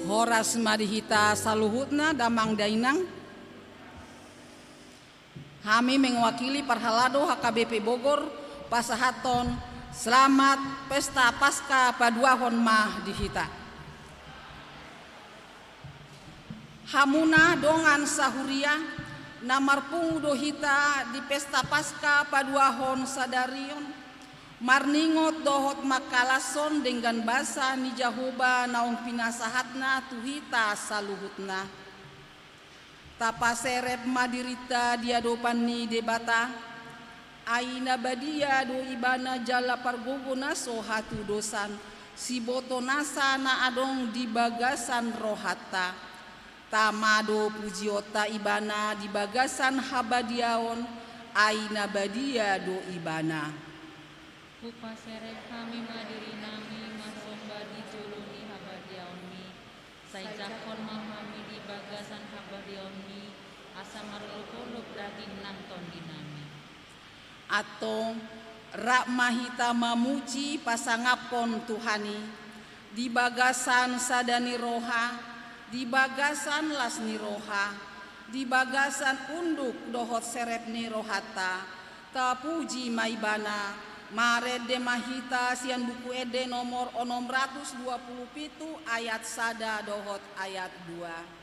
horas madihita saluhutna damang dainang. Kami mewakili Parhalado HKBP Bogor pasahaton selamat pesta Paskah paduahon mah dihita. Hamuna dongan sahuria namarpung dohita di pesta Paskah paduahon sadarion marningot dohot makalason dengan basa ni Jahoba naung pinasahatna tuhita saluhutna. Tapa serep madirita diadopan ni debata aina badia do ibana jala pargogona sohatu dosan si boto nasa na adong di bagasan rohata tamado pujiota ibana di bagasan habadiaon aina badia do ibana Kupa serep kami madiri nami masomba di juluni habadiaon mi saijakon mahami di bagasan habadiaon mi asa maruluk-uluk daging nangton dinami atau rak mahita mamuji pasangapon Tuhani di bagasan sadani roha di bagasan lasni roha di bagasan unduk dohot serep ni rohata tapuji maibana marede mahita sian buku ede nomor 627 ayat sada dohot ayat 2.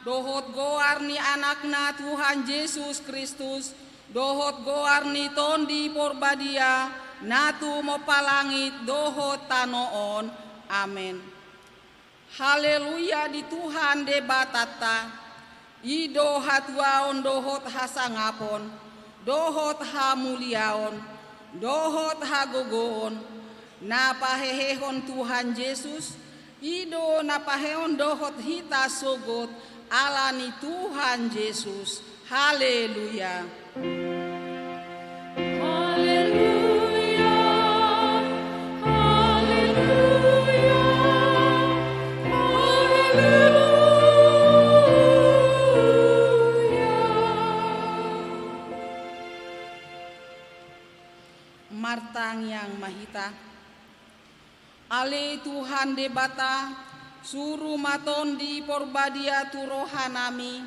Dohot goarni anakna Tuhan Yesus Kristus, dohot goarni tondi porbadia, natu mopalangit dohot tanoon. Amin. Haleluya di Tuhan debatata, ido hatuaon dohot hasangapon, dohot hamuliaon, dohot hagogoon, napahehehon Tuhan Yesus, ido napaheon dohot hita sogot, alani Tuhan Yesus. Haleluya. Haleluya. Haleluya. Haleluya. Martang yang mahita, ale Tuhan debata, suruh maton di porbadia tu rohanami,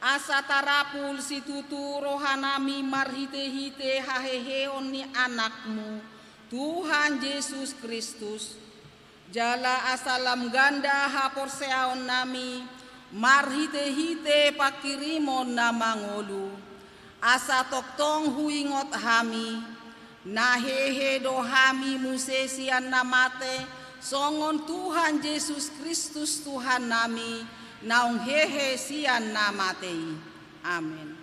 asa tarapul situtu rohanami marhite-hite haheheon ni anakmu, Tuhan Yesus Kristus. Jala asalam ganda haporseaon nami, marhite-hite pakirimon namangolu, asa toktong huingot hami, Nahehe dohami musesian namate, songon Tuhan Yesus Kristus Tuhan nami, naung hehe sian namatei. Amin.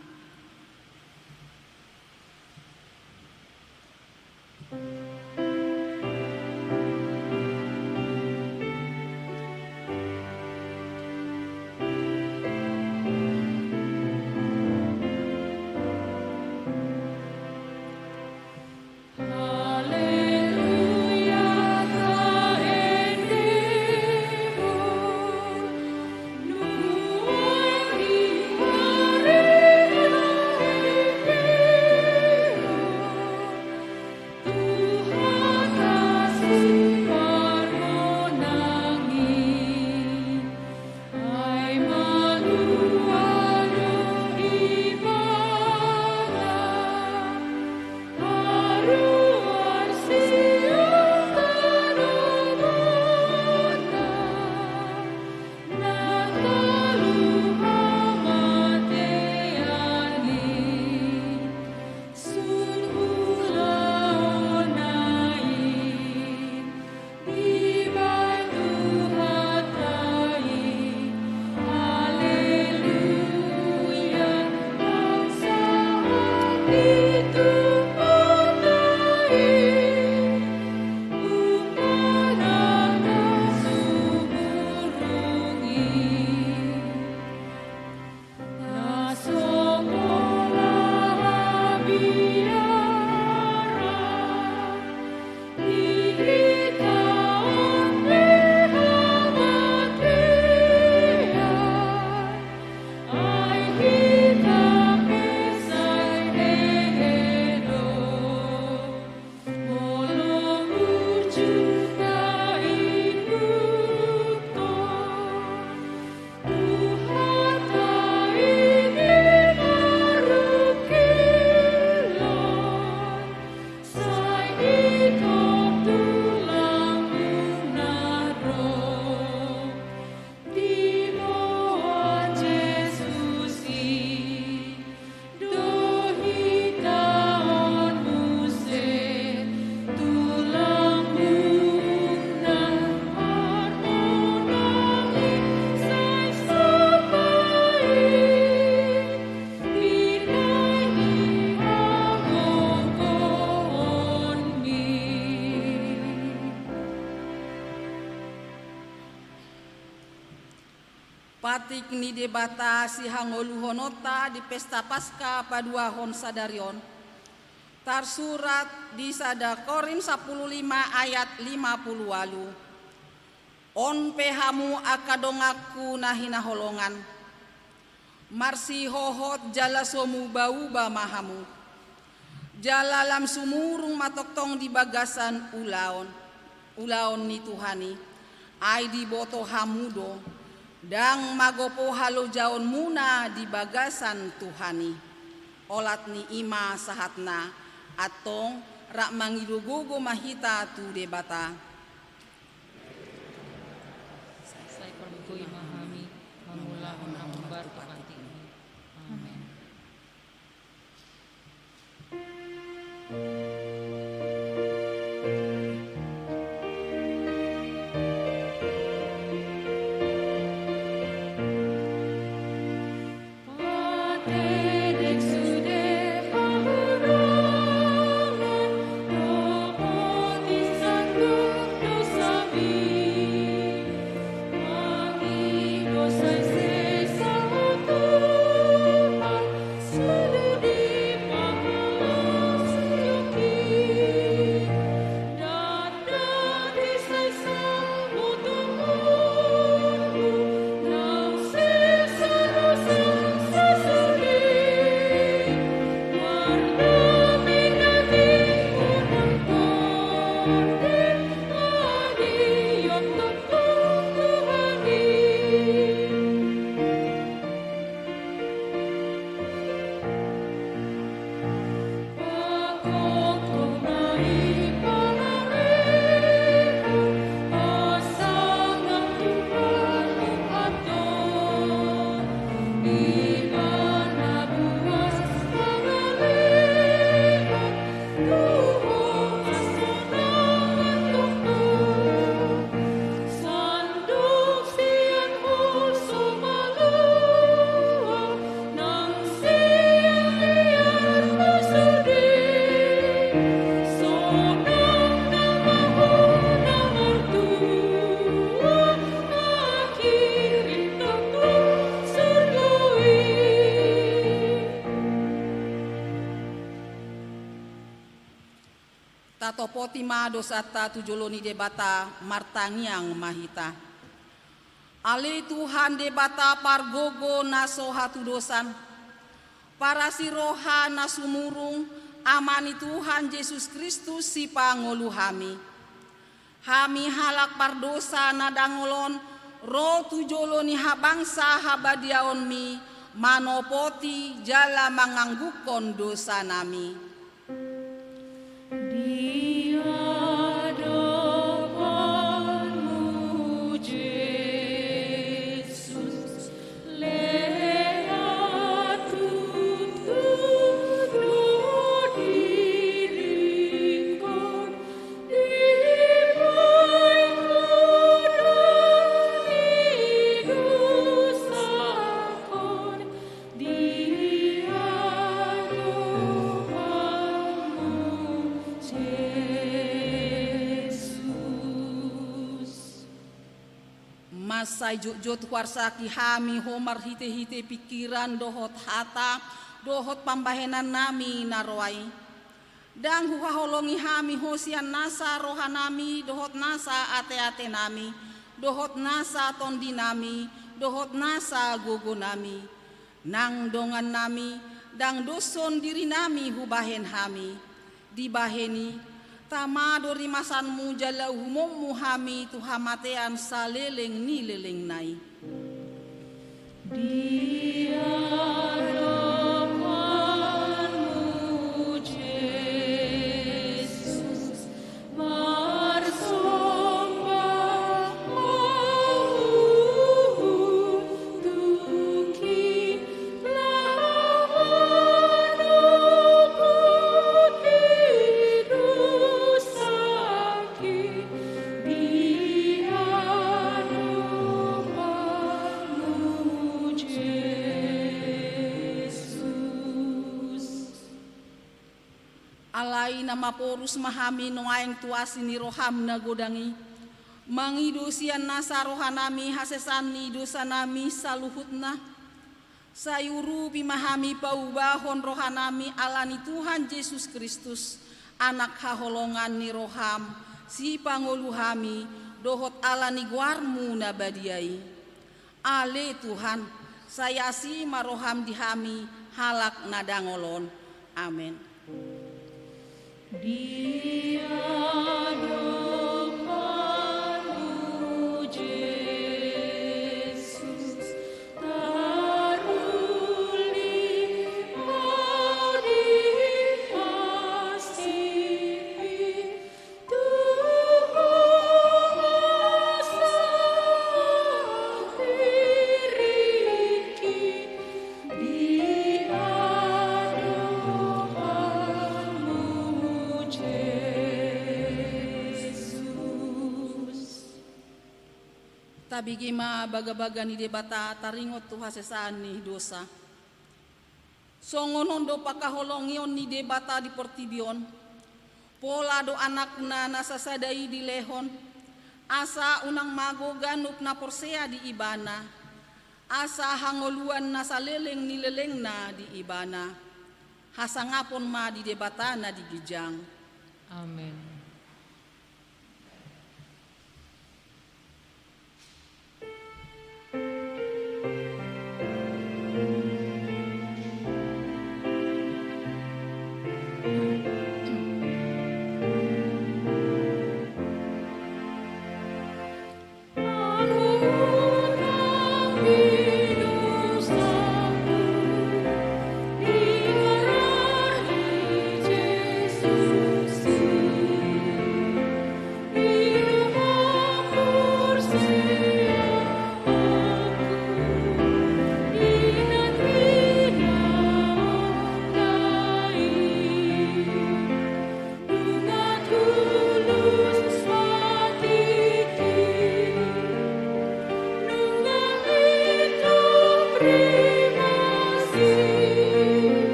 Patik ni debata si hangoluhonota di pesta Paskah paduahon sadarion. Tarsurat di sada Korin 15 ayat 50 walu. On pehamu akadongaku nahina holongan. Marsi hohot jala somu bau mahamu. Jala lam sumurung matoktong di bagasan ulaon. Ulaon ni Tuhani. Ai di boto hamudo. Dang magopo halo jaon muna di bagasan Tuhani. Olat ni ima sahatna atong rak mangidugogo mahita tu debata. Sai permukui mahami mangulah unang umbar kepanti. Amin. Say, say, so good. Satopoti ma dosata tujoloni debata martangiang mahita. Ale Tuhan debata pargogo naso hatu dosan. Para siroha nasumurung amani Tuhan Yesus Kristus si pangolu hami. Hami halak pardosa nadangolon ro tujoloni habangsa habadiaon mi manopoti jala manganggukon dosa nami. Masai jut warsaki hami homar hite-hite pikiran dohot hata dohot pambahenan nami narwai. Dang huhaholongi hami hosian nasa rohanami dohot nasa ate-ate nami dohot nasa tondi nami dohot nasa gogo nami. Nang dongan nami dang doson diri nami hubahen hami dibaheni tama dori masanmu jala umummu hami tuhamatean saleleng ni leleng nai. Alai nama porus mahami noaeng tuasi ni roham na godangi. Mangidusian nasa rohanami hasesani dosa nami saluhutna. Sayuru pimahami paubahon rohanami alani Tuhan Yesus Kristus. Anak haholongan ni roham si pangoluhami dohot alani guarmu nabadiai. Ale Tuhan sayasi maroham dihami halak nadangolon. Amin. Dia doamu Yesus taruli modifasti Tuhan satiriki dia tabigi ma baga-baga ni debata taringot tu hasesani dosa. Songonondo pakaholongion ni debata di portibion. Pola do anakna nasasadai di lehon. Asa unang mago ganuk na porsea di ibana. Asa hangoluan nasaleleng ni leleng na di ibana. Hasangapon ma di debata na di gijang. Amin.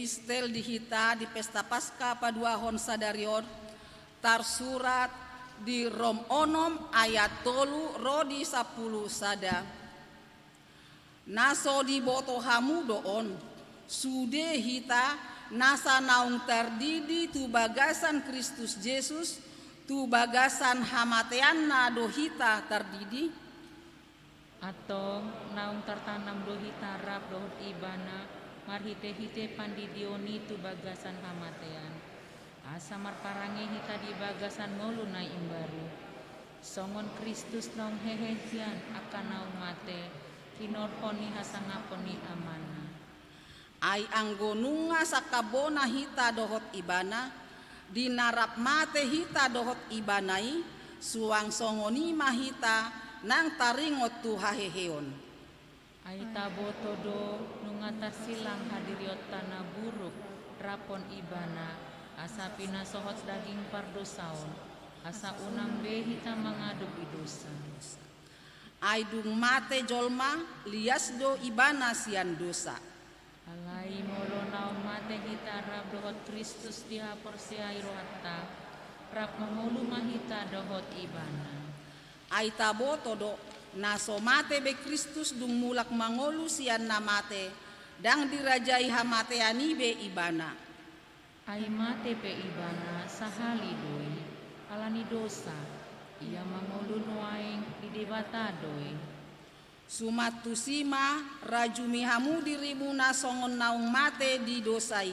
epistel dihita di pesta Paskah paduahon sadarion tarsurat di Rom onom ayat 3 rodi 10 sada. Naso di boto hamu doon sude hita nasa naung terdidi tu bagasan Kristus Yesus tu bagasan hamatean na dohita terdidi atau naung tertanam dohita rap dohot ibana marhite-hite pandidioni tu bagasan hamatean asa marparange hita di bagasan ngolu na imbaru songon Kristus naung hehehian akan naung mate kinorponi hasangaponi amana ai anggonunga sakabona hita dohot ibana dinarap mate hita dohot ibanai suang songoni mahita nang taringot tu haheheon ai taboto do nungata silang hadiriot tanah buruk rapon ibana asa pinasohot daging pardosaon asa unang be hita mangadop idosa ai dung mate jolma lias do ibana sian dosa alai molo naon mate hita rap dohot Kristus dihapor siairo hatta rap mangulu mahita dohot ibana ai taboto do naso mate be Kristus dung mulak mangolu sian na mate dang dirajai hamateani be ibana ai mate pe ibana sahali doi alani dosa ia mangulu nuaing di debata doi sumatu sima rajumi hamu dirimu nasongon naung mate di dosai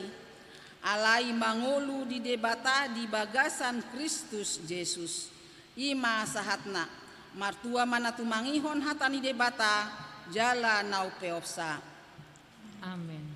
alai mangolu di debata di bagasan Kristus Yesus ima sahatna martua manatu mangihon hatani debata jala nau peopsa amin.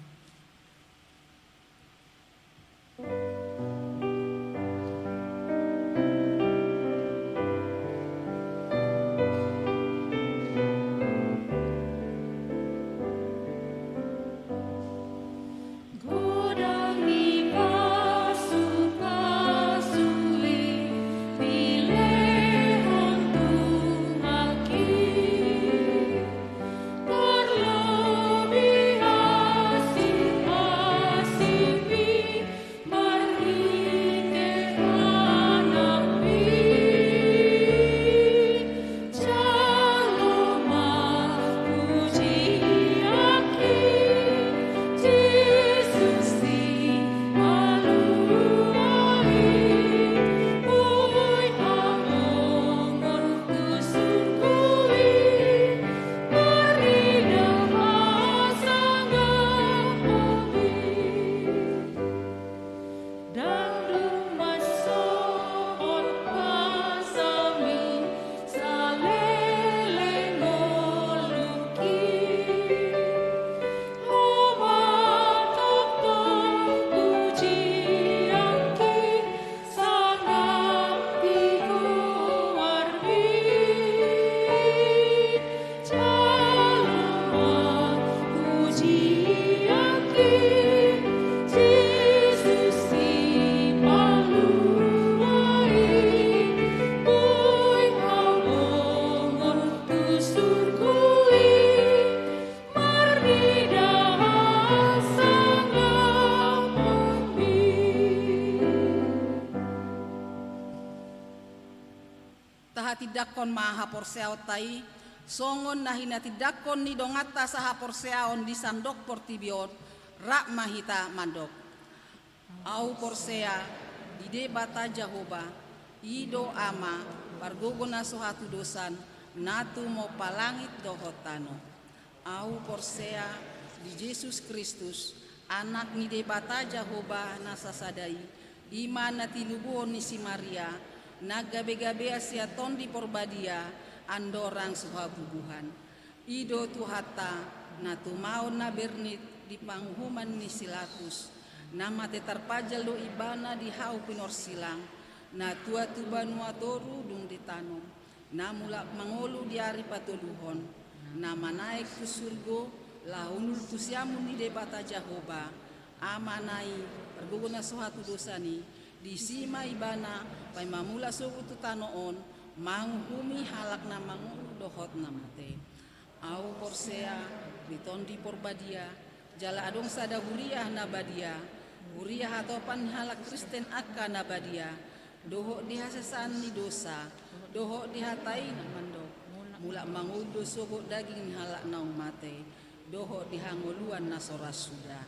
tidakon mahapor seautai songon nahina tidakon ni dongata sahapor seaon di sandok portibion rak mahita mandok au porsea di debata Jahoba ido ama bargogona sohatu dosan natu mo palangit dohotano au porsea di Yesus Kristus anak ni debata Jahoba nasasadai iman natilubuon ni si Maria nagabe-gabe asiaton di porbadia andorang suhabubuhan ido tuhata natumaon na bernit di panghuman ni silatus nama tetarpajal do ibana di hau pinor silang na tua tuban watoru dung ditanom na mulak mangolu di ari patuluhon na manaik tu surgo lahunul tu siamun ni debata Jahoba amanai perguguna suhatu dosani di sima ibana pai mamula suku tu tanoon manghumi halak na mangulu dohot na mate au porsea bitondi porbadia Jala adong sada huriah nabadia, huriah hatopan halak Kristen aka nabadia, doho dihasesan ni dosa, doho dihatai mando, mula mangudo sogo daging halak naung mate, doho dihangoluan nasora sudah.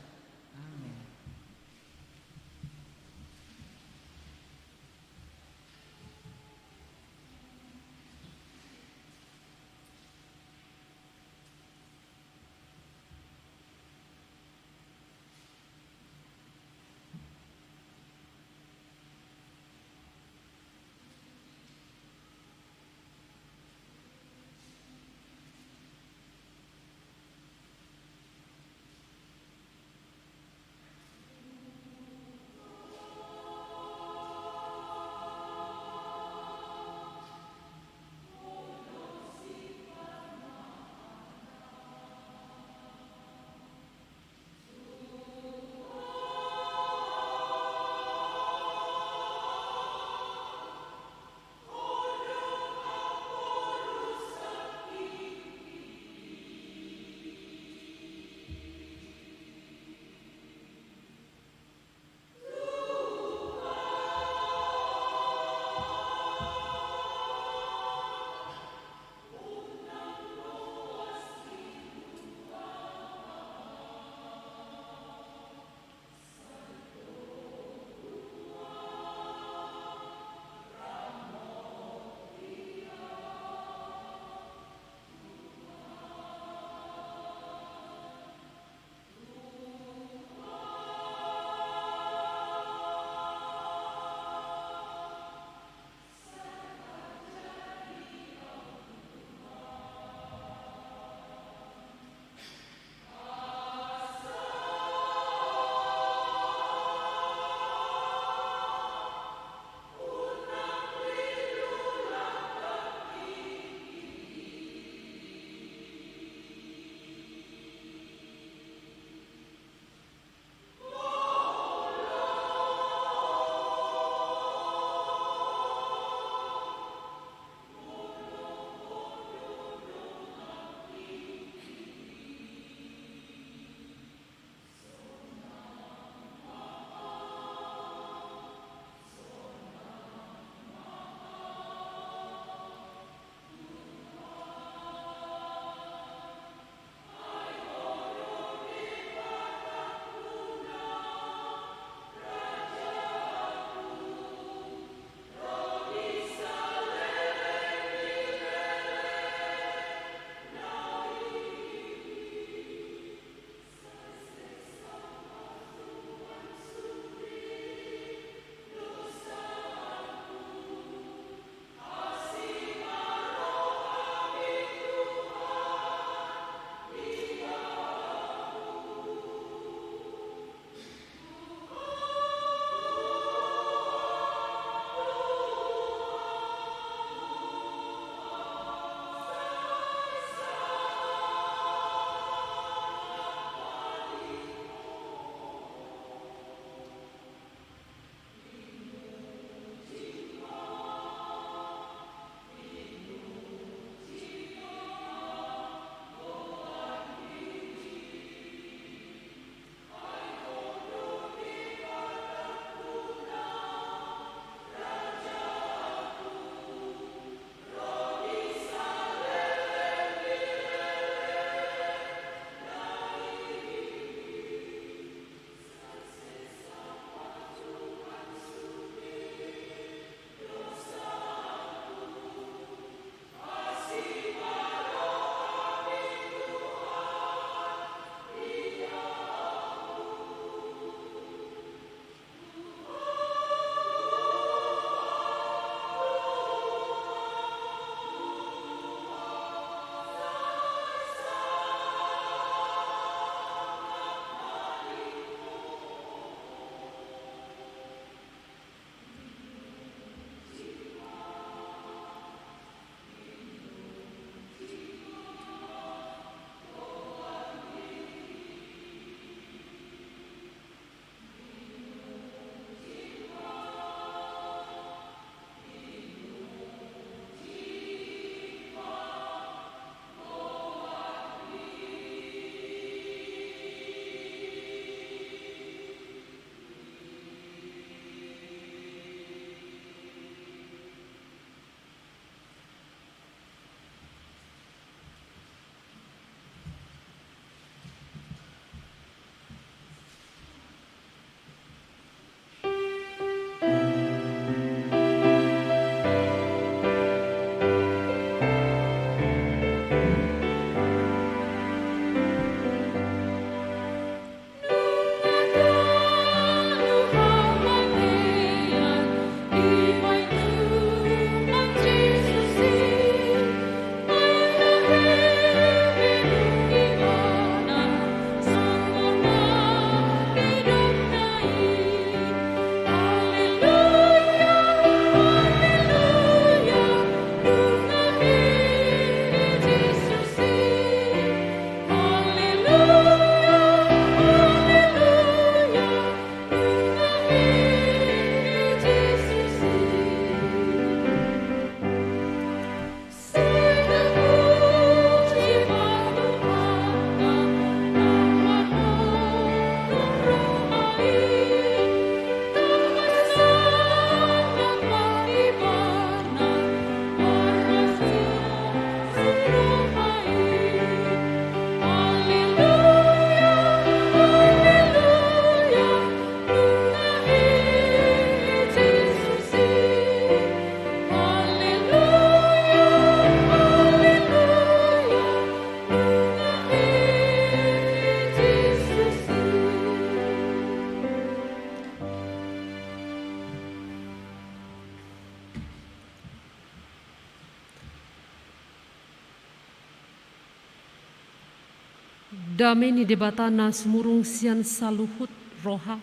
Dame ni debatana sumurung sian saluhut roha.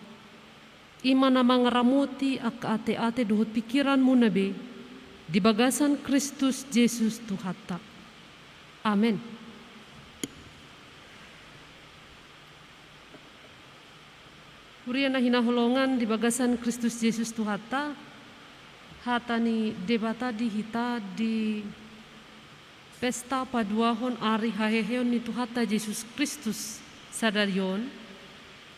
Imana mangaramuti ak ate-ate dohot pikiranmu nabe. Di bagasan Kristus Yesus Tuhata. Amin. Huria na hinaholongan di bagasan Kristus Yesus Tuhata. Hata ni debata di hita di pesta paduahon ari haheheon ni Tuhata Yesus Kristus sadarion.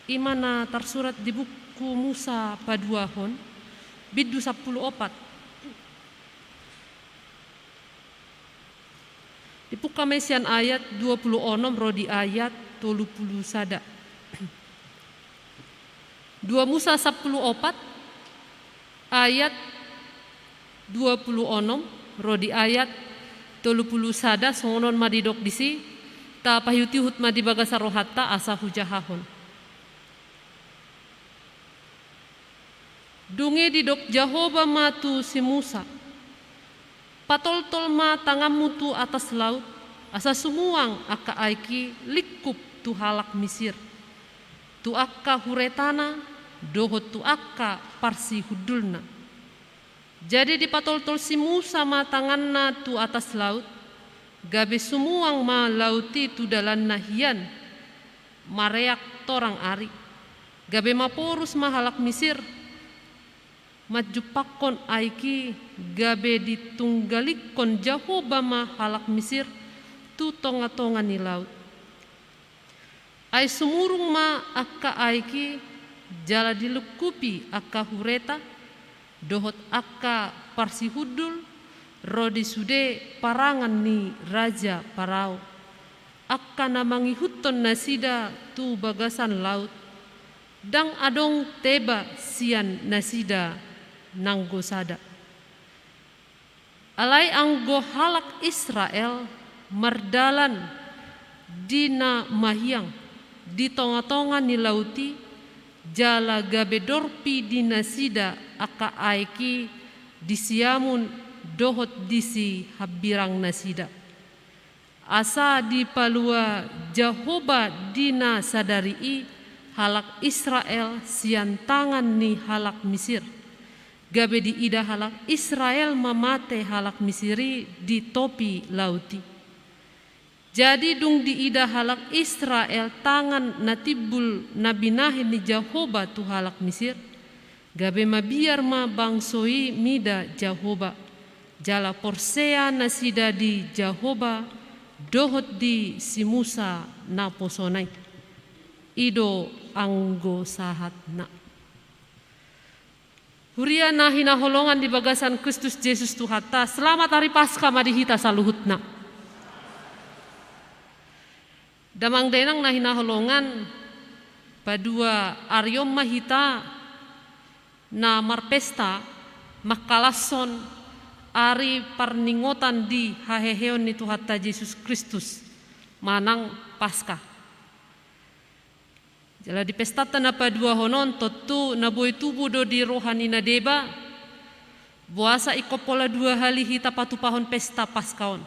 Imana tersurat di buku Musa paduahon bidu 14. Di pukamesian ayat 26 rodi ayat 30 sada. 2 Musa 14 ayat 26 rodi ayat 30 sada songonon madidok disi ta pahyuti hut madi bagasa rohatta asa hujahahon. Dunge didok Jehovah matu si Musa. Patol-tol ma tangamu tu atas laut, asa sumuang aka aiki likup tu halak Misir. Tu akka huretana, dohot tu akka parsi hudulna. Jadi di patol-tol si Musa ma tanganna tu atas laut, gabe sumuang ma lauti tu dalan nahian, mareak torang ari. Gabe ma porus ma halak Misir, majupakon aiki gabe ditunggalikon Jehovah ma halak Misir tu tonga-tonga ni laut. Ai sumurung ma akka aiki jala dilukupi akka hureta dohot akka parsihudul rodi sude parangan ni Raja Parao. Akka namangi huton nasida tu bagasan laut dang adong teba sian nasida nanggo sada. Alai anggo halak Israel mardalan dina mahiang di tonga-tonga ni lauti jala gabe dorpi dina sida aka aiki disiamun dohot disi habirang nasida. Asa di palua Jehovah dina sadari halak Israel sian tangan ni halak Misir. Gabe di ida halak Israel mamate halak Misiri di topi lauti. Jadi dung di ida halak Israel tangan natibul nabinahin ni Jehovah tu halak Misir. Gabe mabiar ma bangsoi mida Jehovah. Jala porsea nasida di Jehovah dohot di si Musa na posonai. Ido anggo sahat na. Huria na hinaholongan di bagasan Kristus Yesus Tuhata. Selamat hari Paskah madihita saluhutna. Damang denang na hinaholongan padua aryom mahita na marpesta makalason ari parningotan di haheheon ni Tuhata Yesus Kristus manang Paskah. Jala di pesta na padua honon totu na boy tubuh do di rohani na deba buasa ikopola 2 hali hita patupahon pesta Paskaon.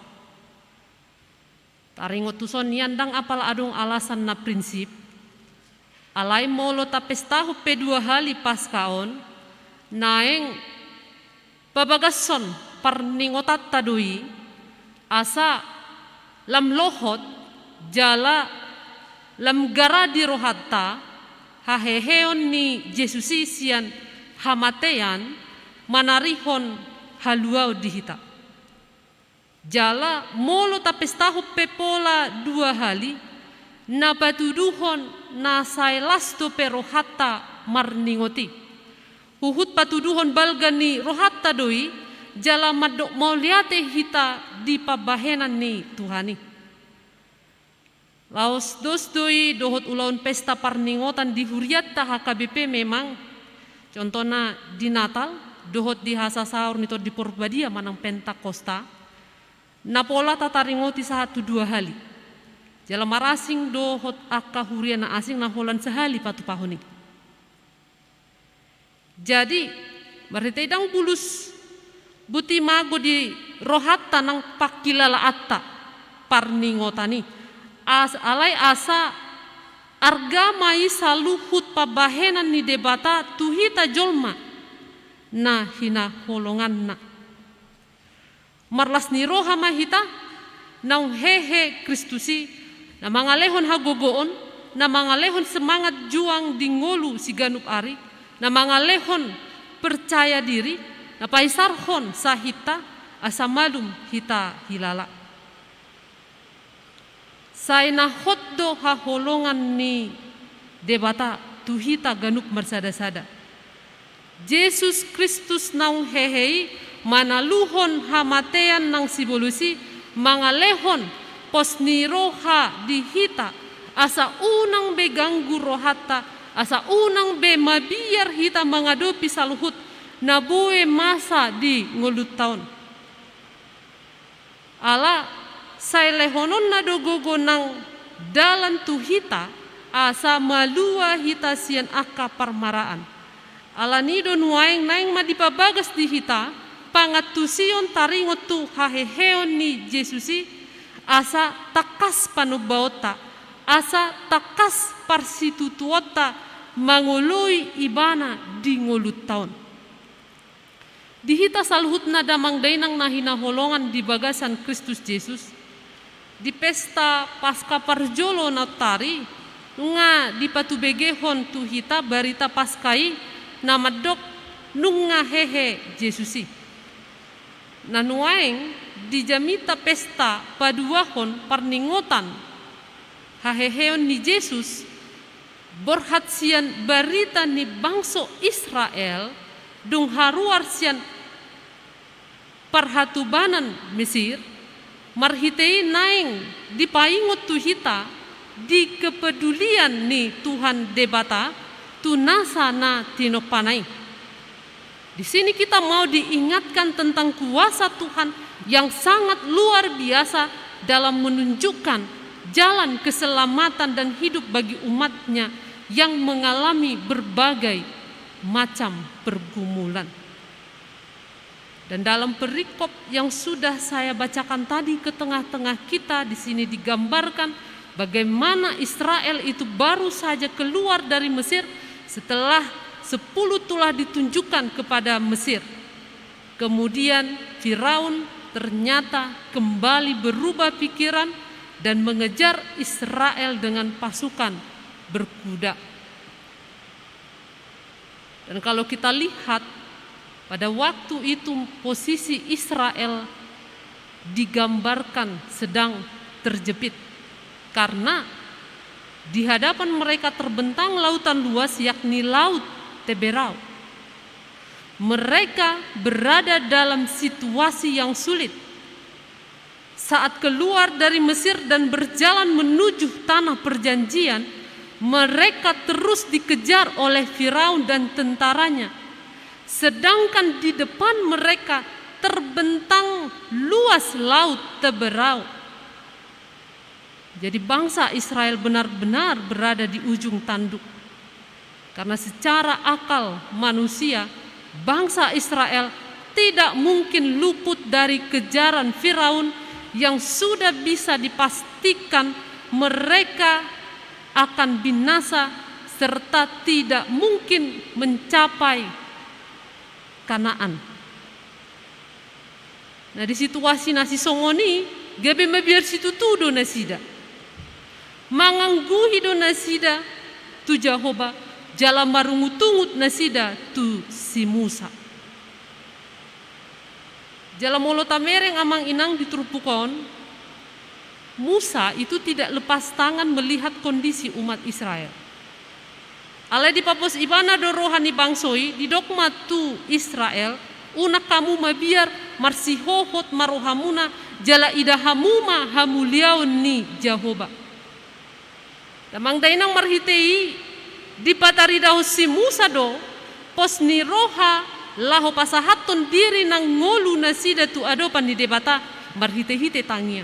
Taringot tuson niandang apal adong alasan na prinsip alai molo ta pesta hupe 2 hali Paskaon naeng babagason parningotat tadui asa lam lohot jala lam gara di rohatta haheheon ni Jesusi sian hamatean manarihon haluau dihita. Jala molo tapestahu pepola 2 hali na patuduhon na sailasto perohatta marningoti. Uhut patuduhon balgani rohatta doi jala madok mauliate hita di pabahenan ni Tuhani. Laos dos doi dohot ulaun pesta parningotan di huriat ta HKBP memang contohnya di Natal dohot di hasa sahur nito di Purbadia manang Pentakosta napola tataringoti 1-2 hali jala marasing dohot akka hurian na asing na holan sehali patu pahoni. Jadi berarti dang bulus buti mago di rohatta nang pakilala atta parningotani alai asa argamai saluhut pabahenan ni debata tuhita jolma na hina holongan na marlas ni roha mahita naung hehe Kristusi na mangalehon hagogoon na mangalehon semangat juang di ngolu si ganup ari na mangalehon percaya diri na paisarhon sahita asa malum hita hilala say na hotdo haholongan ni debata tuhita ganup marsada-sada Yesus Kristus naung hehei manaluhon hamatean nang sibolusi mangalehon pos ni roha dihita asa unang be ganggu rohata asa unang be mabiar hita mengadopi saluhut nabuwe masa di ngulut tahun ala say lehonon na dogogo nang dalan tuhita asa malua hita sian aka parmaraan ala nido nuaeng naing madipabagas di hita pangatusion taringot tu haheheon ni Jesusi asa takas panubaota asa takas parsitutuota mangului ibana di ngulut tahun dihita saluhut na damang dainang nahina holongan di bagasan Kristus Yesus di pesta pasca parjolo natari nga di patubegehon tuhita barita paskai namadok nunga hehe Jesusi nanuaeng di jamita pesta paduahon parningotan haheheon ni Yesus borhatsian barita ni bangso Israel dung haruar sian parhatubanan Mesir marhitei naing dipaingot tuhita di kepedulian ni Tuhan debata tunasa na tinopanai. Di sini kita mau diingatkan tentang kuasa Tuhan yang sangat luar biasa dalam menunjukkan jalan keselamatan dan hidup bagi umatnya yang mengalami berbagai macam pergumulan. Dan dalam perikop yang sudah saya bacakan tadi ke tengah-tengah kita di sini digambarkan bagaimana Israel itu baru saja keluar dari Mesir setelah 10 tulah ditunjukkan kepada Mesir. Kemudian Firaun ternyata kembali berubah pikiran dan mengejar Israel dengan pasukan berkuda. Dan kalau kita lihat pada waktu itu posisi Israel digambarkan sedang terjepit karena di hadapan mereka terbentang lautan luas yakni laut Teberau. Mereka berada dalam situasi yang sulit. Saat keluar dari Mesir dan berjalan menuju tanah perjanjian, mereka terus dikejar oleh Firaun dan tentaranya. Sedangkan di depan mereka terbentang luas laut Teberau. Jadi bangsa Israel benar-benar berada di ujung tanduk. Karena secara akal manusia, bangsa Israel tidak mungkin luput dari kejaran Firaun yang sudah bisa dipastikan mereka akan binasa serta tidak mungkin mencapai Kanaan. Nah di situasi nasi songoni, gabe mabiar situ tudo nasida. Mangangguhi do nasida tu Jehovah, jalan marungutungut nasida tu si Musa. Jalan molo tamereng amang inang diturupukon, Musa itu tidak lepas tangan melihat kondisi umat Israel. Ale di papos ibana do rohani bangsoi di dogma tu Israel una kamu mabiar marsihohot marohamuna jala idahamuma hamuliaun ni Jehovah. Damang dainang marhitei di pataridaho si Musa do pos ni roha laho pasahaton diri nang ngolu nasida tu adopan di debata marhite-hite tangia.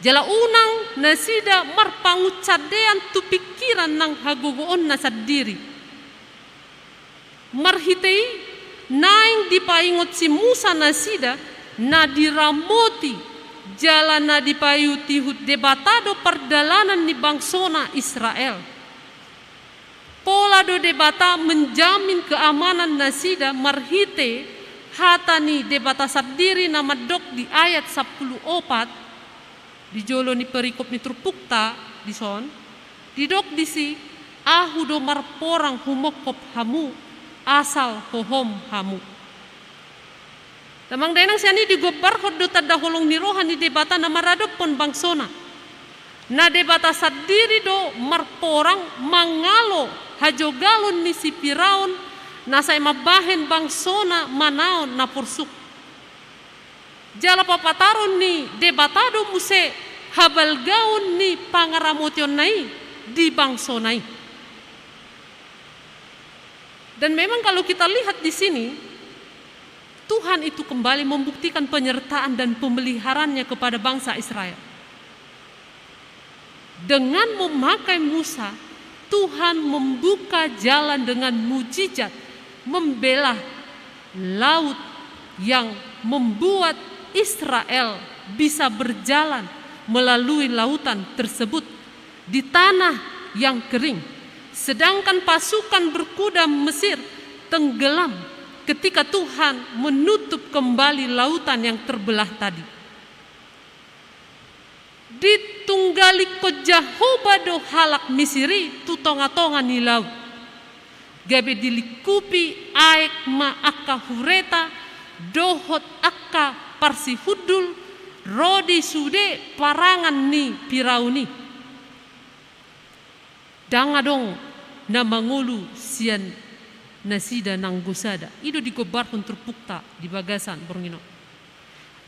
Jala unang nasida marpangut cadean tu pikiran nang hagogoon nasad diri. Marhitei naing dipaingot si Musa nasida na diramoti jalana di payu tihut debatado perdalanan ni bangsona Israel. Pola do debata menjamin keamanan nasida marhite hatani debata sadiri nama dok di ayat 14 di jolo ni perikop ni trupukta di son di dok disi ahu do marporang humokop hamu asal hohom hamu. Tamang denang siani digobar hodo tada holong ni rohani debata nama radop pon bangsona. Na debata sadiri do marporang mangalo hajogalon ni si Firaun nasay mabahen bangsona manaon na pursuk. Jala papataron ni debatado muse habalgaon ni pangaramotion nai di bangsonai. Dan memang kalau kita lihat di sini Tuhan itu kembali membuktikan penyertaan dan pemeliharaannya kepada bangsa Israel. Dengan memakai Musa, Tuhan membuka jalan dengan mujizat, membelah laut yang membuat Israel bisa berjalan melalui lautan tersebut di tanah yang kering. Sedangkan pasukan berkuda Mesir tenggelam ketika Tuhan menutup kembali lautan yang terbelah tadi. Ditunggali ko Jahoba do halak Misiri tutonga-tonga ni laut. Gabe dilikupi aek ma akka hureta dohot akka parsihudul rodi sude parangan ni Firauni. Dangadong na mangulu sian nasida nang gusada. Ido digobar terpukta di bagasan Borngino.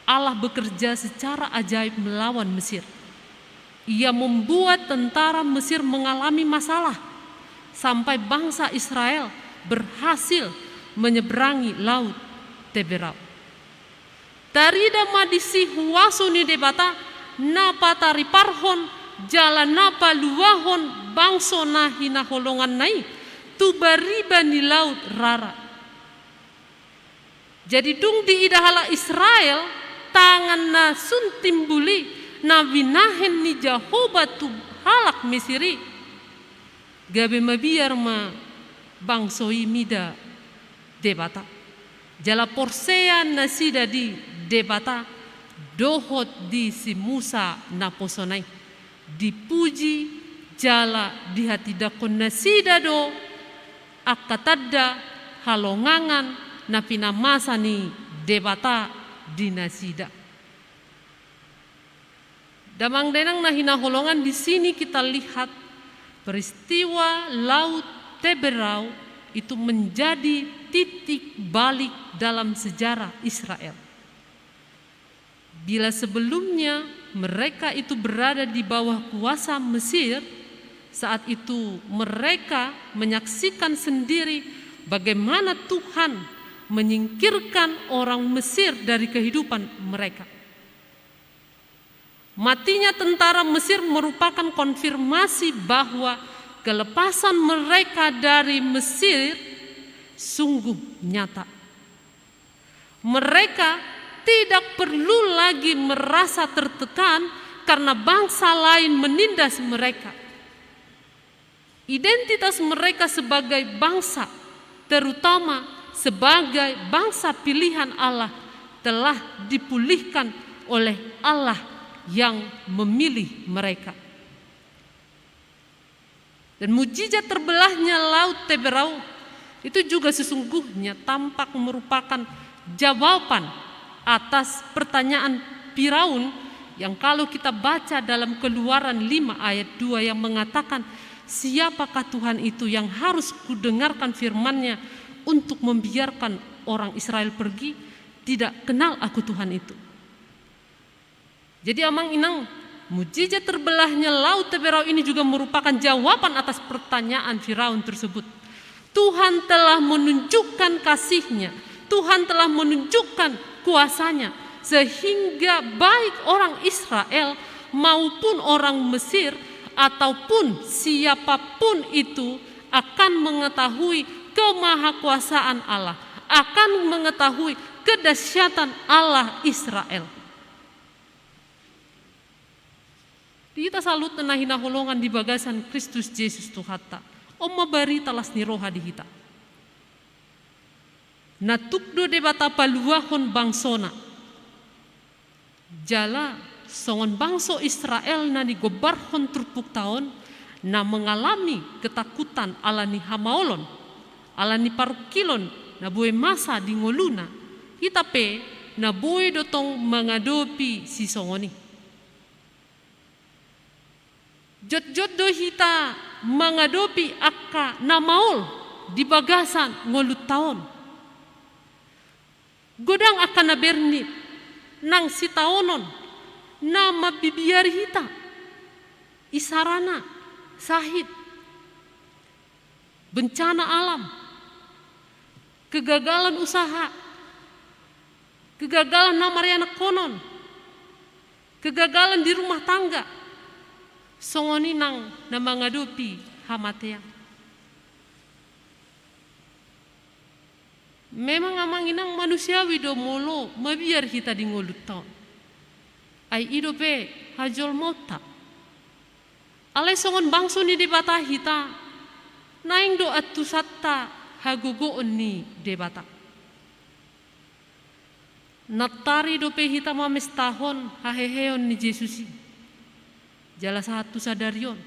Allah bekerja secara ajaib melawan Mesir. Ia membuat tentara Mesir mengalami masalah sampai bangsa Israel berhasil menyeberangi laut Teberau. Tarida madisi huwasuni debata napa tari parhon jalan napa luahon bangso nahina holongan nai tubariba ni laut rara. Jadi dung di idahala Israel tangan na suntimbuli na winahen ni Jahoba tu halak Misiri. Gabe mabiar ma bangsoi mida debata. Jala porsea nasida di debata dohot di si Musa na posonai. Dipuji jala di hati dakon nasida do akatada halongangan na pinamasa ni debata di nasida. Damang denang na hinaholongan di sini kita lihat peristiwa laut Teberau itu menjadi titik balik dalam sejarah Israel. Bila sebelumnya mereka itu berada di bawah kuasa Mesir, saat itu mereka menyaksikan sendiri bagaimana Tuhan menyingkirkan orang Mesir dari kehidupan mereka. Matinya tentara Mesir merupakan konfirmasi bahwa kelepasan mereka dari Mesir sungguh nyata. Mereka tidak perlu lagi merasa tertekan karena bangsa lain menindas mereka. Identitas mereka sebagai bangsa, terutama sebagai bangsa pilihan Allah, telah dipulihkan oleh Allah yang memilih mereka. Dan mujizat terbelahnya laut Teberau itu juga sesungguhnya tampak merupakan jawaban atas pertanyaan Firaun yang kalau kita baca dalam Keluaran 5 ayat 2 yang mengatakan, siapakah Tuhan itu yang harus kudengarkan firman-Nya untuk membiarkan orang Israel pergi? Tidak kenal aku Tuhan itu. Jadi amang inang, mujizat terbelahnya laut Teberau ini juga merupakan jawaban atas pertanyaan Firaun tersebut. Tuhan telah menunjukkan kasih-Nya, Tuhan telah menunjukkan kuasa-Nya, sehingga baik orang Israel maupun orang Mesir ataupun siapapun itu akan mengetahui kemahakuasaan Allah, akan mengetahui kedahsyatan Allah Israel. Hita salut na hinaholongan di bagasan Kristus Yesus Tuhata. O mabari talas ni roha di hita. Natukdo de bata paluahon bangsona. Jala songon bangso Israel na digobarhon turpuk taon na mengalami ketakutan ala ni hamaolon, ala ni parukilon na buwe masa di ngoluna. Hita pe na buwe dotong mengadopi si songoni. Jot-jot do hita mengadopi akka na maol di bagasan ngolut taon. Godang akan na bernit nang si taonon na mabibiar hita. Isarana, sahid, bencana alam, kegagalan usaha, kegagalan namariana konon, kegagalan di rumah tangga, songoni nang na mangadupi hamatea. Memang amang inang manusiawi do molo mabiar kita di ngolut taon. Ai idope hajol mota. Alai songon bangso ni debata hita. Naing do atu satta hagogoon ni debata. Natari dope hita mames tahon haheheon ni Jesusi. Jala satu sadarion.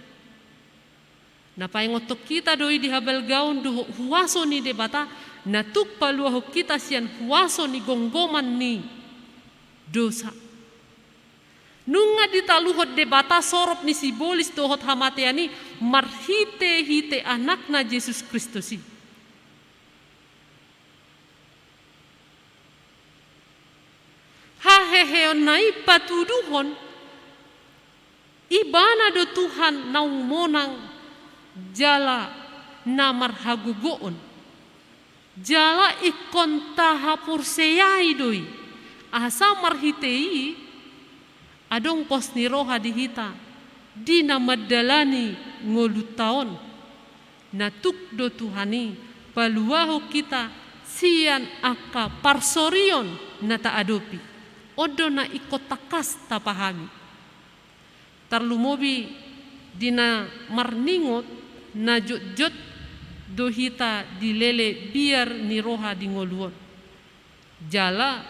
Napai ngotok kita doi di habal gaun do huaso ni debata. Natuk paluaho kita sian huaso ni gonggoman ni dosa. Nunga ditaluhot debata sorop ni sibolis dohot hamateani marhite-hite anakna Yesus Kristus. Haheheon nai patuduhon ibana do Tuhan naung monang jala namar hagugoon. Jala ikon tahapur seyai doi. Asa marhitei adong pos ni roha di hita. Di namadalani ngolut taon. Natuk do Tuhani paluaho kita sian aka parsorion na taadopi. Odo na ikotakas tapahami. Tarlumobi dina marningot na jot-jot do hita dilele biar ni roha di ngoluon. Jala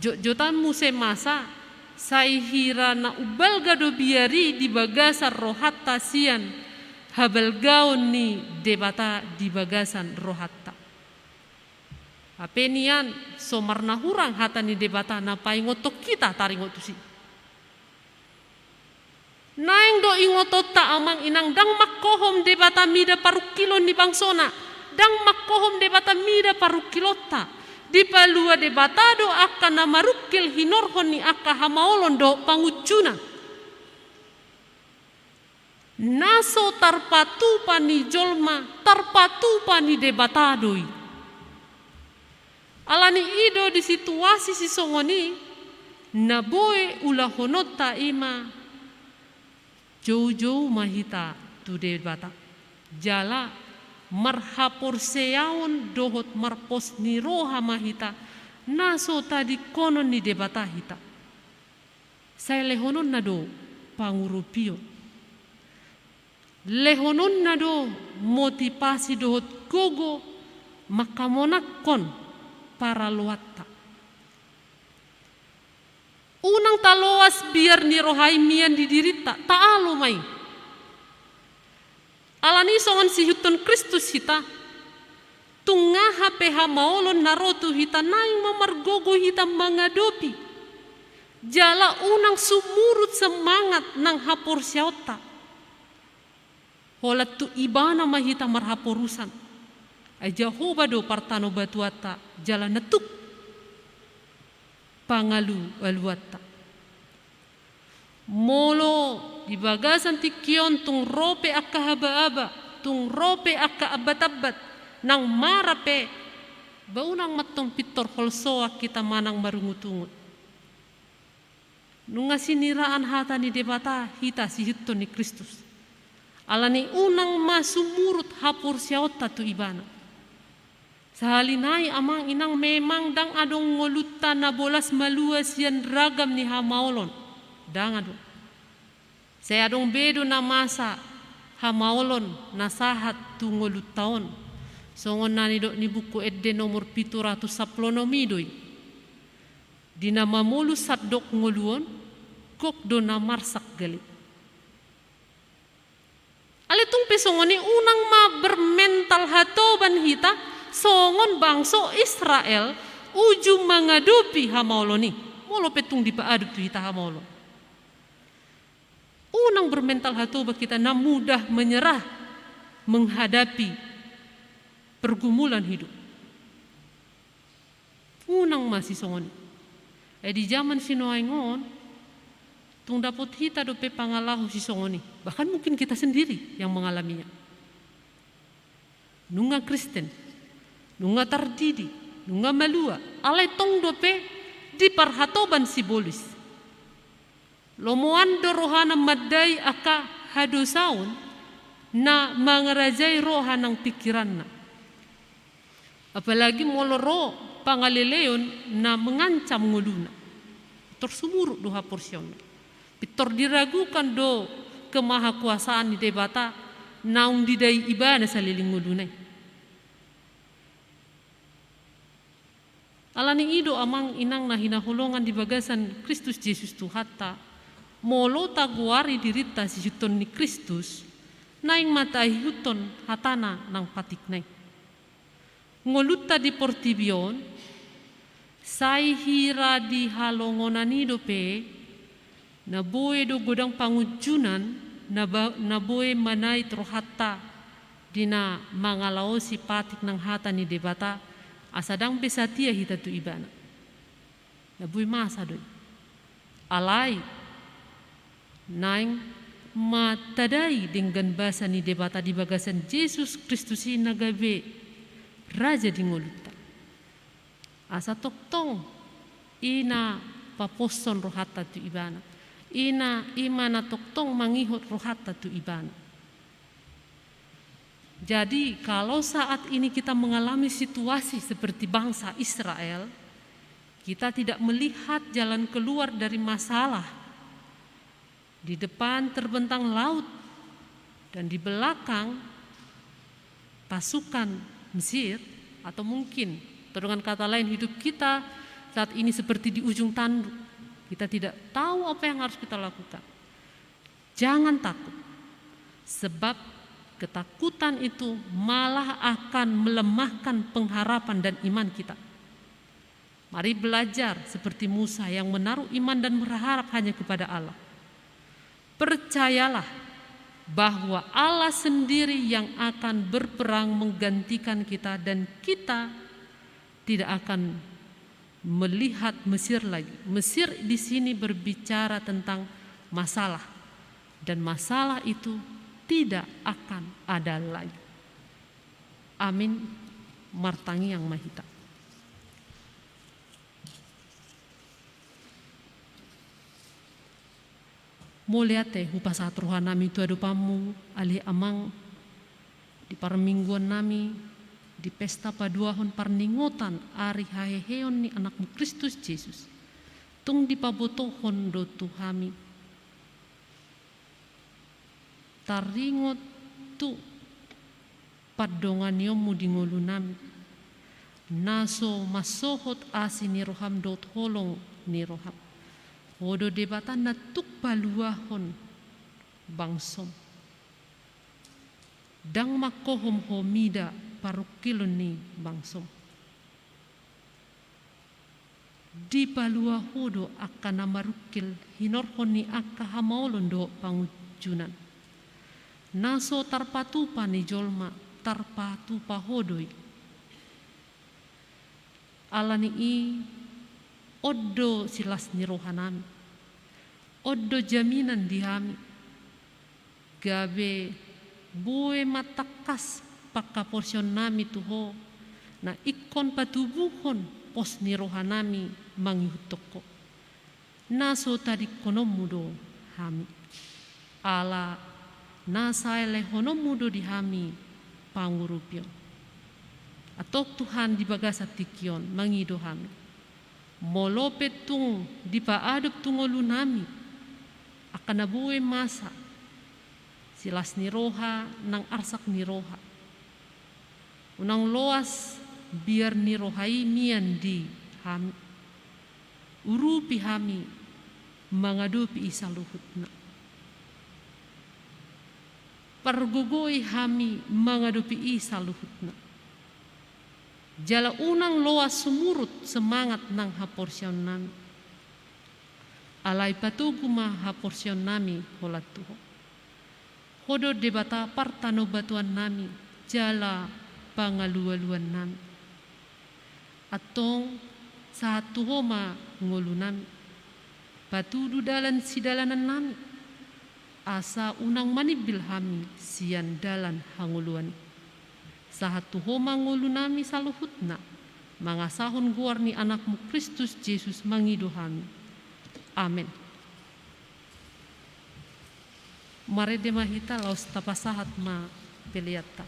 jot-jotan muse masa sai hira na ubal gado biari di bagasan rohatta sian habal gaun ni debata di bagasan rohatta. Apenian somarna hurang hata ni debata na pai ngotok kita taring ngotusi. Naing do ingotot ta amang inang dang makkohom debata mida parukilon ni bangsona. Dang makkohom debata mida parukilota. Di palua debata do akan na marukil hinorhon ni aka hamaolon do pangucuna. Naso tarpatu pani jolma, tarpatu pani debata doi. Alani ido di situasi si songoni, naboe ulahonota ima. Jauh-jauh mahita tu debata. Jala marhapor seyaon dohot marpos ni roha mahita. Naso tadi konon ni debata hita. Saya lehonon nado pangurupio. Lehonon nado motivasi dohot gogo makamonakon para luatta. Unang taloas biar ni rohai mian didirita taalo mai. Alani songon si huton Kristus hita. Tungaha peha maolon narotu hita naing mamargogo hita mangadopi. Jala unang sumurut semangat nang hapor siota. Holat tu ibana mahita marhaporusan. Ay Jehovah do partano batuata jala netuk. Pangalu aluata. Molo di bagasan tikion tung rope akka haba-aba, tung rope akka abat-abat, nang marape, baunang matong pitor holsoa kita manang marungutungut. Nunga siniraan hata ni debata hita si hito ni Kristus. Alani unang masumurut hapur siyaota tu ibana. Sahalinai amang inang memang dang adong ngolutan na bolas maluas yan ragam ni hamaolon. Dang adong. Saya dong bedo na masa hamaolon nasahat tungolut taon. Songon nani do ni buku edde nomor 710 doi. Dina mamulu sadok ngoluon kok do na marsak gali. Ale tung pesongoni unang ma bermental hatoban hita songon bangso Israel ujung mengadupi hamaoloni. Molo petung di paaduk hita hamaolon. Unang bermental hatoba kita na mudah menyerah menghadapi pergumulan hidup. Unang masih songoni. Di zaman sinoaingon, tung dapat hita dope pangalahu si songoni. Bahkan mungkin kita sendiri yang mengalaminya. Nunga Kristen, nunga tardidi, nunga malua, alai tong dope di parhatoban si bolis. Lomoan do rohana madai aka hadosaun na mangarajai rohanang pikiran na. Apalagi moloro pangalileon na mengancam nguluna. Tersumuruk doha porsion. Pitor diragukan do kemahakuasaan di debata naung didai ibana saliling ngulunai. Alani ido amang inang na hinahulongan di bagasan Kristus Yesus Tuhata. Molo taguari dirita si juton ni Kristus naing matai huton hatana nang patiknay. Ngoluta di portibion sai hira di halongonani dope na boe do godang pangujunan na boe manai trohata dina mangalao si patik nang hata ni debata asadang besatia hita tu ibana. Na boe masa doi. Alai naing matadai dengan bahasa ni debata di bagasan Yesus Kristus nagabe raja di ngoluta. Asa toktong ina paposon rohata tu ibana. Ina imana toktong mangihot rohata tu ibana. Jadi kalau saat ini kita mengalami situasi seperti bangsa Israel, kita tidak melihat jalan keluar dari masalah. Di depan terbentang laut dan di belakang pasukan Mesir, atau mungkin dengan kata lain hidup kita saat ini seperti di ujung tanduk. Kita tidak tahu apa yang harus kita lakukan. Jangan takut, sebab ketakutan itu malah akan melemahkan pengharapan dan iman kita. Mari belajar seperti Musa yang menaruh iman dan berharap hanya kepada Allah. Percayalah bahwa Allah sendiri yang akan berperang menggantikan kita dan kita tidak akan melihat Mesir lagi. Mesir di sini berbicara tentang masalah dan masalah itu tidak akan ada lagi. Amin. Martangi yang mahita. Moliate hupasat rohan nami tu adupamu ali amang di parmingguan nami di pesta paduahon parningotan ari haheheon ni anakmu Kristus Yesus tung dipabotohon do Tuhami taringot tu padongan yomu di ngolu nami naso masohot asi ni roham dot holong ni roham Odo debatan na tuk paluahon bangsom. Dang makohom homida parukilon ni bangsom. Di paluahodo akan namarukil hinorhon ni akka hamaolon do pangujunan. Naso tarpatupa ni jolma tarpatupa hodoi. Alani i Oddo silas ni rohanami, oddo jaminan dihami, gabe bue matakas pakka porsion nami tuho, na ikon patubuhon pos ni rohanami mangihutoko, naso tadi konomudo hami, ala nasaile honomudo dihami pangurupyo, atau Tuhan di bagasa tikion mangido hami. Molope tung di paadop tungolu nami kanabuwe masa silas ni roha nang arsak ni roha. Unang loas biar ni rohai mian di hami. Urupi hami mangadupi isa luhutna. Pargugoi hami mangadupi isa luhutna. Jala unang loas sumurut semangat nang haporsyon nami. Alai patugu ma haporsyon nami holat Tuho. Hodo debata partano batuan nami jala pangalualuan nami. Atong saat Tuho ma ngolu nami. Patudu dalan sidalanan nami. Asa unang manibil hami sian dalan hanguluan. Saat Tuho ma ngolu nami saluhutna. Mangasahon guar ni anakmu Kristus Yesus mangido hami. Amin. Mare de mahita laus tapasahat ma peliata.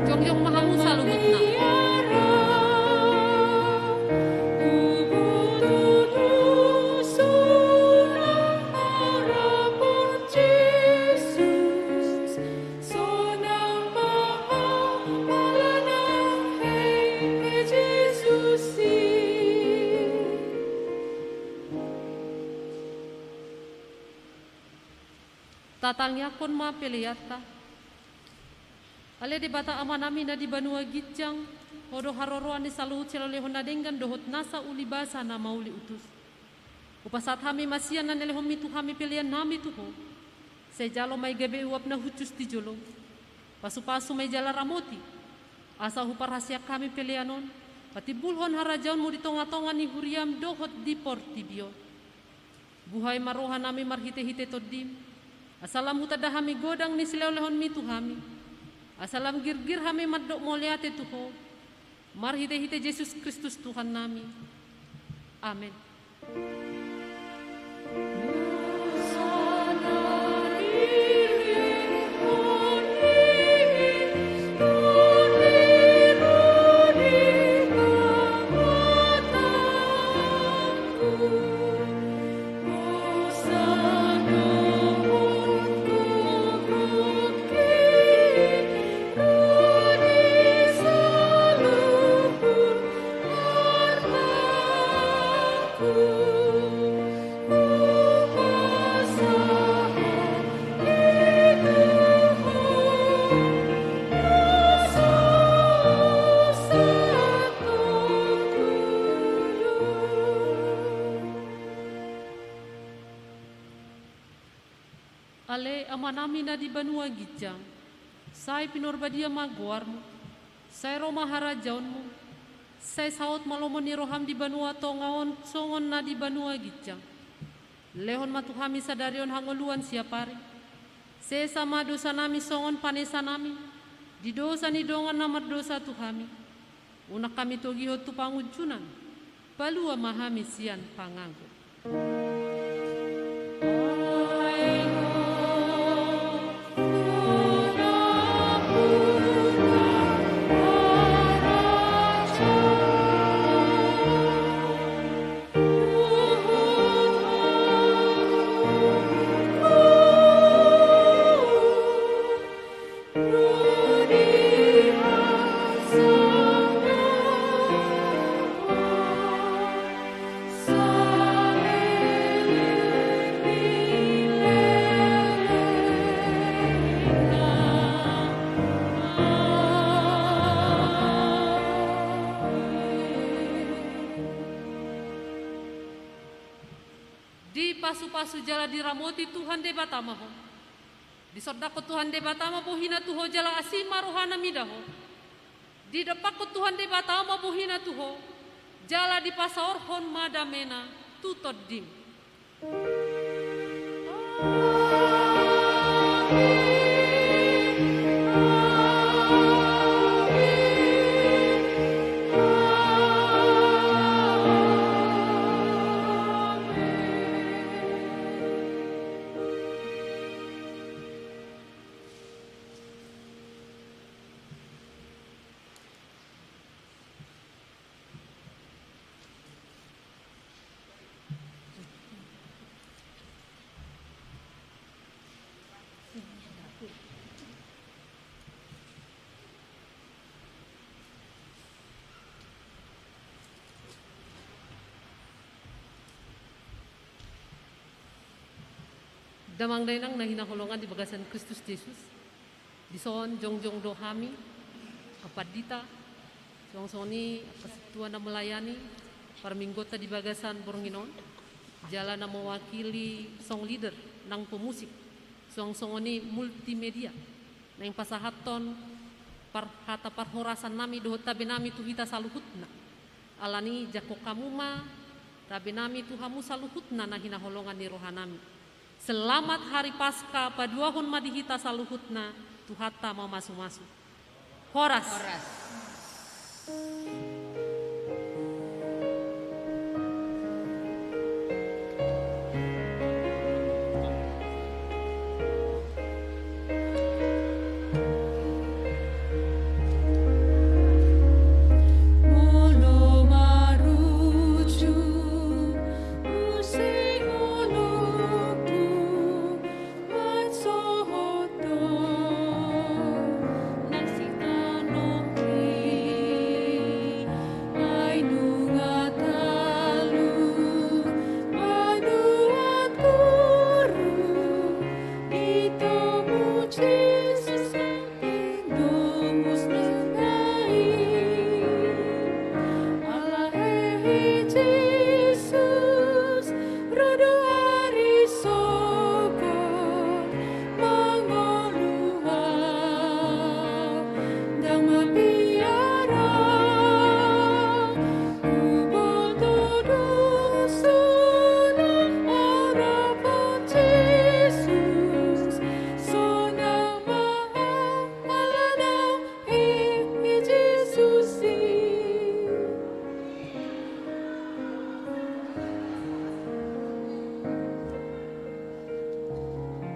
Jongjong mahamu salubutna. Tatangnya kon ma peliata. Ale di bata amanami na di banua gitjang. Hodo haroroan di saluhut selolehon na denggan dohot nasa uli basa na mauli utus. Upasat hami masian na nelehon mitu hami pilihan nami tuho. Sejalo may gabe uap na hucus di jolo. Pasu-pasu may jala ramoti. Asa hupar hasyak kami pilihanon. Pati bulhon harajaon mo di tonga-tonga ni huriam dohot di portibio. Buhay marohan nami marhite-hite todim. Asalam hutada hami godang ni silolehon mitu hami. Asalam girgir hami madok moliate tuho. Marhite-hite Yesus Kristus Tuhan nami. Amin. Ooh. ale amanami na di banua gijang, say pinorbadia maguarmu, say roma harajaunmu, say saut malomon ni roham di banua tongaon songon na di banua gijang. Lehon matuhami sadarion hangoluan siapari, se sama dosa nami songon panesa nami, di dosa ni dongan namar dosa tuhami, unak kami togiho tu pangujunan, balua mahami sian panganggo. Di pasu-pasu jala diramoti Tuhan de batamaho. Di sodako Tuhan de batama bohina tuho jala asima rohana midaho. Di depako Tuhan de batama bohina tuho jala di pasaorhon madamena tutod dim. Damang dainang na hinakulungan di bagasan Kristus Yesus. Di soon jongjong dohami, kapadita, soong-soni kasituan na melayani, parminggota di bagasan Boronginon, jalan na mewakili song leader ng pemusik, soong-soni multimedia, na yung pasahaton parhata parhorasan nami dohot tabi nami tuhita saluhutna. Alani jako kamuma, tabi nami tuhamu saluhutna na hinaholongan ni rohanami. Selamat hari Paskah paduahon madihita saluhutna tuhata mau masu-masu. Horas. Jesus, rodo